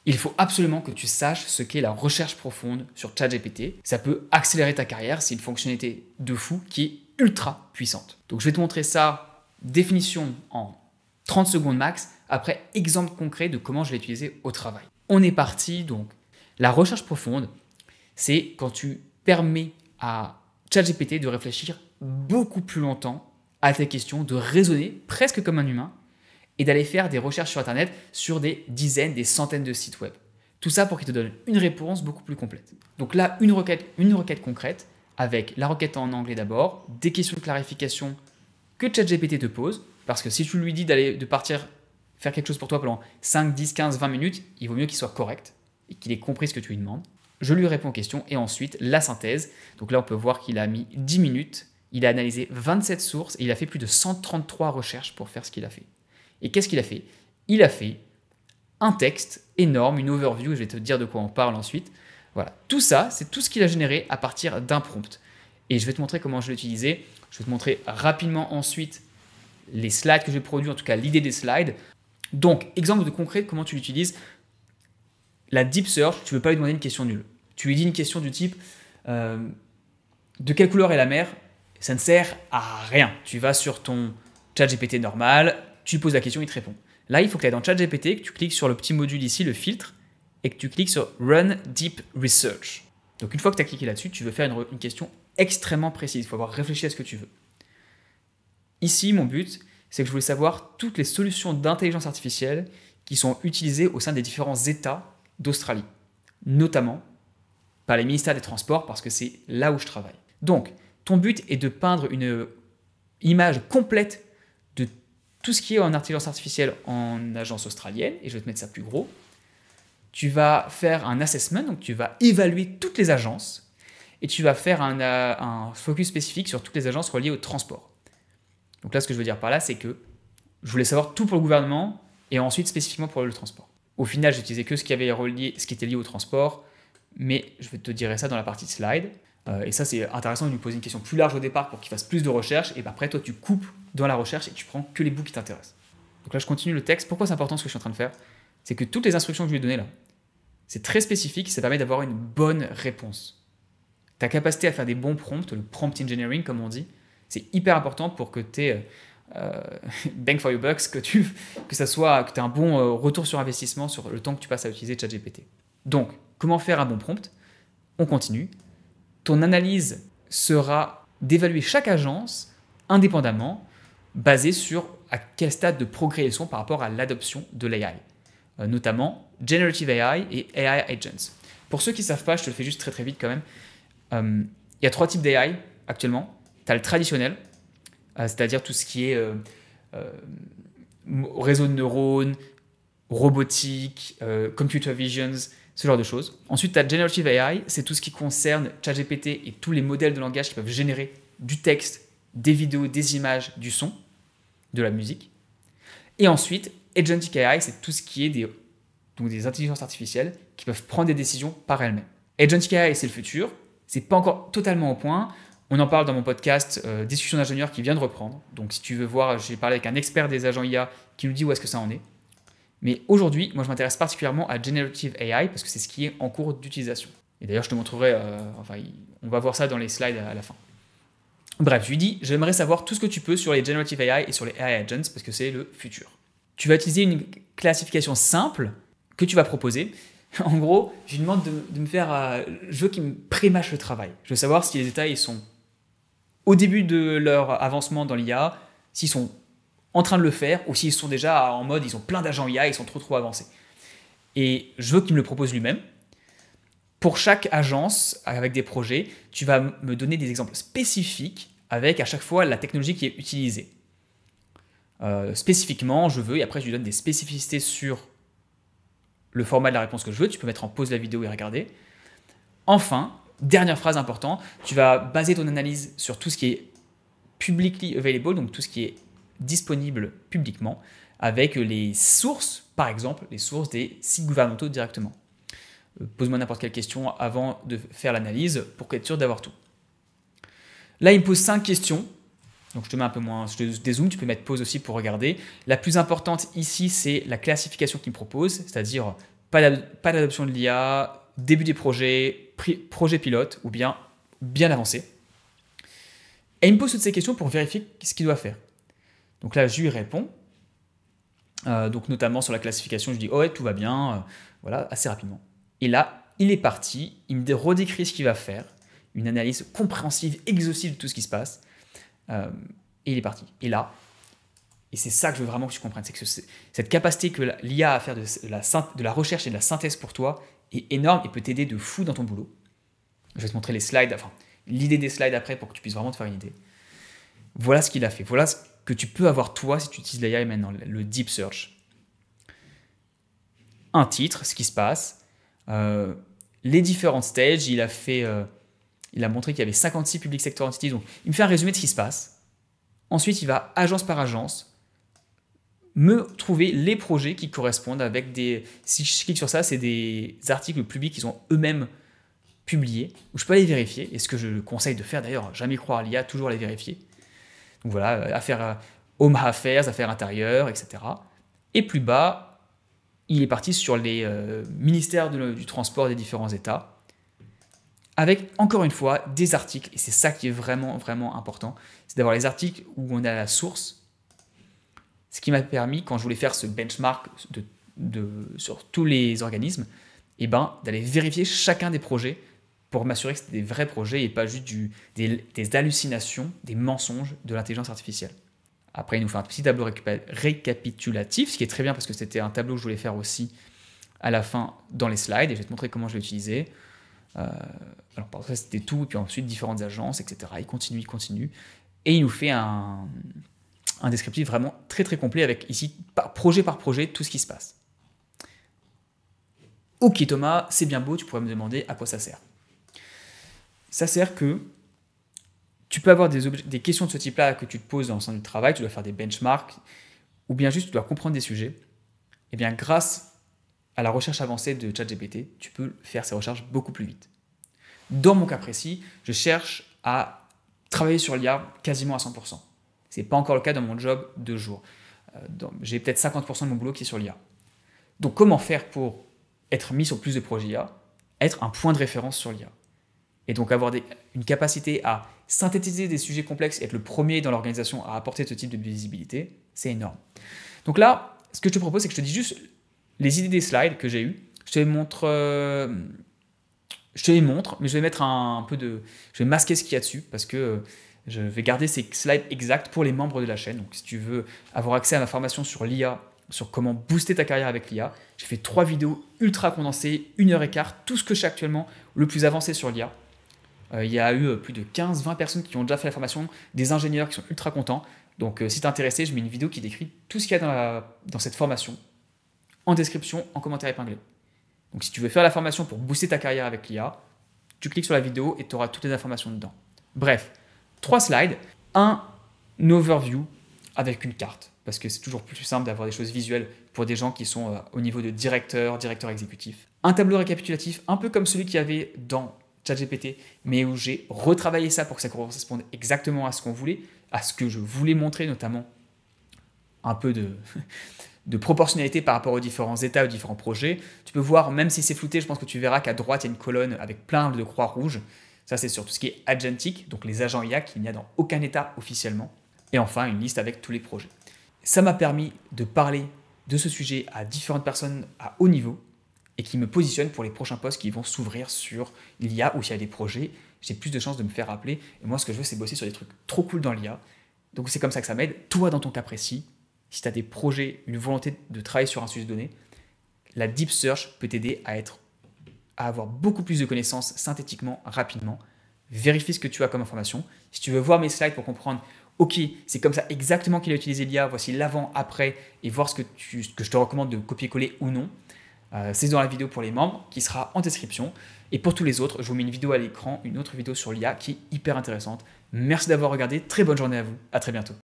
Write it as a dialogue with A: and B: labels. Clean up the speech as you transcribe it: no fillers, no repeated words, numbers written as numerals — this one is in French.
A: Il faut absolument que tu saches ce qu'est la recherche profonde sur ChatGPT. Ça peut accélérer ta carrière, c'est une fonctionnalité de fou qui est ultra puissante. Donc je vais te montrer ça, définition en 30 secondes max, après exemple concret de comment je l'ai utilisé au travail. On est parti donc. La recherche profonde, c'est quand tu permets à ChatGPT de réfléchir beaucoup plus longtemps à tes questions, de raisonner presque comme un humain et d'aller faire des recherches sur Internet sur des dizaines, des centaines de sites web. Tout ça pour qu'il te donne une réponse beaucoup plus complète. Donc là, une requête concrète avec la requête en anglais d'abord, des questions de clarification que ChatGPT te pose, parce que si tu lui dis de partir faire quelque chose pour toi pendant 5, 10, 15, 20 minutes, il vaut mieux qu'il soit correct et qu'il ait compris ce que tu lui demandes. Je lui réponds aux questions et ensuite la synthèse. Donc là, on peut voir qu'il a mis 10 minutes, il a analysé 27 sources et il a fait plus de 133 recherches pour faire ce qu'il a fait. Et qu'est-ce qu'il a fait? Il a fait un texte énorme, une overview, je vais te dire de quoi on parle ensuite. Voilà, tout ça, c'est tout ce qu'il a généré à partir d'un prompt. Et je vais te montrer comment je l'ai utilisé. Je vais te montrer rapidement ensuite les slides que j'ai produits, en tout cas l'idée des slides. Donc, exemple de concret de comment tu l'utilises. La deep search, tu ne veux pas lui demander une question nulle. Tu lui dis une question du type de quelle couleur est la mer? Ça ne sert à rien. Tu vas sur ton ChatGPT normal, tu poses la question, il te répond. Là, il faut que tu ailles dans ChatGPT, que tu cliques sur le petit module ici, le filtre, et que tu cliques sur Run Deep Research. Donc, une fois que tu as cliqué là-dessus, tu veux faire une question extrêmement précise. Il faut avoir réfléchi à ce que tu veux. Ici, mon but, c'est que je voulais savoir toutes les solutions d'intelligence artificielle qui sont utilisées au sein des différents États d'Australie, notamment par les ministères des Transports, parce que c'est là où je travaille. Donc, ton but est de peindre une image complète de tout ce qui est en intelligence artificielle en agence australienne, et je vais te mettre ça plus gros. Tu vas faire un assessment, donc tu vas évaluer toutes les agences, et tu vas faire un focus spécifique sur toutes les agences reliées au transport. Donc là, ce que je veux dire par là, c'est que je voulais savoir tout pour le gouvernement, et ensuite spécifiquement pour le transport. Au final, j'utilisais que ce qui était lié au transport, mais je vais te dire ça dans la partie slide. Et ça, c'est intéressant de lui poser une question plus large au départ pour qu'il fasse plus de recherches. Et après, toi, tu coupes dans la recherche et tu prends que les bouts qui t'intéressent. Donc là, je continue le texte. Pourquoi c'est important ce que je suis en train de faire? C'est que toutes les instructions que je lui ai données là, c'est très spécifique, ça permet d'avoir une bonne réponse. Ta capacité à faire des bons prompts, le prompt engineering comme on dit, c'est hyper important pour que tu aies bang for your bucks, que tu aies un bon retour sur investissement sur le temps que tu passes à utiliser ChatGPT. Donc, comment faire un bon prompt? On continue. Ton analyse sera d'évaluer chaque agence indépendamment, basée sur à quel stade de progrès ils sont par rapport à l'adoption de l'AI, notamment Generative AI et AI Agents. Pour ceux qui ne savent pas, je te le fais juste très très vite quand même, il y a 3 types d'AI actuellement. Tu as le traditionnel, c'est-à-dire tout ce qui est réseau de neurones, robotique, computer visions, ce genre de choses. Ensuite, tu as Generative AI, c'est tout ce qui concerne ChatGPT et tous les modèles de langage qui peuvent générer du texte, des vidéos, des images, du son, de la musique. Et ensuite, Agentic AI, c'est tout ce qui est des intelligences artificielles qui peuvent prendre des décisions par elles-mêmes. Agentic AI, c'est le futur. C'est pas encore totalement au point. On en parle dans mon podcast Discussion d'ingénieurs qui vient de reprendre. Donc, si tu veux voir, j'ai parlé avec un expert des agents IA qui nous dit où est-ce que ça en est. Mais aujourd'hui, moi, je m'intéresse particulièrement à Generative AI parce que c'est ce qui est en cours d'utilisation. Et d'ailleurs, je te montrerai, on va voir ça dans les slides à la fin. Bref, je lui dis, j'aimerais savoir tout ce que tu peux sur les Generative AI et sur les AI Agents parce que c'est le futur. Tu vas utiliser une classification simple que tu vas proposer. En gros, je lui demande de me faire... je veux qu'il me prémâche le travail. Je veux savoir si les États ils sont au début de leur avancement dans l'IA, s'ils sont en train de le faire ou s'ils sont déjà en mode ils ont plein d'agents IA, ils sont trop avancés. Et je veux qu'il me le propose lui-même. Pour chaque agence avec des projets, tu vas me donner des exemples spécifiques avec à chaque fois la technologie qui est utilisée. Spécifiquement, je veux, et après je lui donne des spécificités sur le format de la réponse que je veux. Tu peux mettre en pause la vidéo et regarder. Enfin, dernière phrase importante, tu vas baser ton analyse sur tout ce qui est publicly available, donc tout ce qui est disponible publiquement, avec les sources, par exemple, les sources des sites gouvernementaux directement. Pose-moi n'importe quelle question avant de faire l'analyse pour être sûr d'avoir tout. Là, il me pose 5 questions. Donc, je te mets un peu moins, je te dézoome, tu peux mettre pause aussi pour regarder. La plus importante ici, c'est la classification qu'il me propose, c'est-à-dire pas d'adoption de l'IA, début des projets, projet pilote ou bien avancé. Et il me pose toutes ces questions pour vérifier ce qu'il doit faire. Donc là, je lui réponds. Donc notamment sur la classification, je dis « Oh ouais, tout va bien. Voilà, assez rapidement. Et là, il est parti. Il me redécrit ce qu'il va faire. Une analyse compréhensive, exhaustive de tout ce qui se passe. Et il est parti. Et là, et c'est ça que je veux vraiment que tu comprennes, c'est que cette capacité que l'IA a à faire de la recherche et de la synthèse pour toi est énorme et peut t'aider de fou dans ton boulot. Je vais te montrer les slides, enfin l'idée des slides après pour que tu puisses vraiment te faire une idée. Voilà ce qu'il a fait. Voilà ce que tu peux avoir toi si tu utilises l'IA maintenant, le Deep Search. Un titre, ce qui se passe, les différents stages, il a montré qu'il y avait 56 public sector entities, donc il me fait un résumé de ce qui se passe. Ensuite, il va agence par agence me trouver les projets qui correspondent avec des... Si je clique sur ça, c'est des articles publics qu'ils ont eux-mêmes publiés, où je peux aller vérifier, et ce que je conseille de faire d'ailleurs, jamais croire à l'IA, toujours les vérifier. Donc voilà, affaires Home Affairs, affaires intérieures, etc. Et plus bas, il est parti sur les ministères du transport des différents États, avec, encore une fois, des articles, et c'est ça qui est vraiment, vraiment important, c'est d'avoir les articles où on a la source, ce qui m'a permis, quand je voulais faire ce benchmark sur tous les organismes, d'aller vérifier chacun des projets pour m'assurer que c'était des vrais projets et pas juste des hallucinations, des mensonges de l'intelligence artificielle. Après, il nous fait un petit tableau récapitulatif, ce qui est très bien parce que c'était un tableau que je voulais faire aussi à la fin dans les slides, et je vais te montrer comment je l'ai utilisé. Alors, par ça, c'était tout, et puis ensuite différentes agences, etc. Il continue, et il nous fait un descriptif vraiment très très complet avec ici, par projet, tout ce qui se passe. Ok Thomas, c'est bien beau, tu pourrais me demander à quoi ça sert. Ça sert que tu peux avoir des questions de ce type-là que tu te poses dans le centre du travail, tu dois faire des benchmarks, ou bien juste tu dois comprendre des sujets. Et bien grâce à la recherche avancée de ChatGPT, tu peux faire ces recherches beaucoup plus vite. Dans mon cas précis, je cherche à travailler sur l'IA quasiment à 100%. Ce n'est pas encore le cas dans mon job de jour. J'ai peut-être 50% de mon boulot qui est sur l'IA. Donc comment faire pour être mis sur plus de projets IA, être un point de référence sur l'IA. Et donc avoir une capacité à synthétiser des sujets complexes et être le premier dans l'organisation à apporter ce type de visibilité, c'est énorme. Donc là, ce que je te propose, c'est que je te dis juste les idées des slides que j'ai eues. Je te les montre, mais je vais mettre je vais masquer ce qu'il y a dessus parce que je vais garder ces slides exacts pour les membres de la chaîne. Donc si tu veux avoir accès à ma formation sur l'IA, sur comment booster ta carrière avec l'IA, j'ai fait 3 vidéos ultra condensées, 1h15, tout ce que je sais actuellement, le plus avancé sur l'IA. Il y a eu plus de 15-20 personnes qui ont déjà fait la formation, des ingénieurs qui sont ultra contents. Donc si tu es intéressé, je mets une vidéo qui décrit tout ce qu'il y a dans cette formation, en description, en commentaire épinglé. Donc si tu veux faire la formation pour booster ta carrière avec l'IA, tu cliques sur la vidéo et tu auras toutes les informations dedans. Bref, 3 slides, un overview avec une carte, parce que c'est toujours plus simple d'avoir des choses visuelles pour des gens qui sont au niveau de directeur exécutif. Un tableau récapitulatif, un peu comme celui qu'il y avait dans ChatGPT, mais où j'ai retravaillé ça pour que ça corresponde exactement à ce qu'on voulait, à ce que je voulais montrer, notamment un peu de proportionnalité par rapport aux différents états, aux différents projets. Tu peux voir, même si c'est flouté, je pense que tu verras qu'à droite, il y a une colonne avec plein de croix rouges. Ça, c'est sur tout ce qui est agentic, donc les agents IA qu'il n'y a dans aucun état officiellement. Et enfin, une liste avec tous les projets. Ça m'a permis de parler de ce sujet à différentes personnes à haut niveau et qui me positionnent pour les prochains postes qui vont s'ouvrir sur l'IA ou s'il y a des projets, j'ai plus de chances de me faire appeler. Et moi, ce que je veux, c'est bosser sur des trucs trop cool dans l'IA. Donc, c'est comme ça que ça m'aide. Toi, dans ton cas précis, si tu as des projets, une volonté de travailler sur un sujet donné, la Deep Search peut t'aider à avoir beaucoup plus de connaissances synthétiquement, rapidement. Vérifie ce que tu as comme information. Si tu veux voir mes slides pour comprendre, ok, c'est comme ça exactement qu'il a utilisé l'IA, voici l'avant, après, et voir ce que je te recommande de copier-coller ou non. C'est dans la vidéo pour les membres qui sera en description. Et pour tous les autres, je vous mets une vidéo à l'écran, une autre vidéo sur l'IA qui est hyper intéressante. Merci d'avoir regardé, très bonne journée à vous, à très bientôt.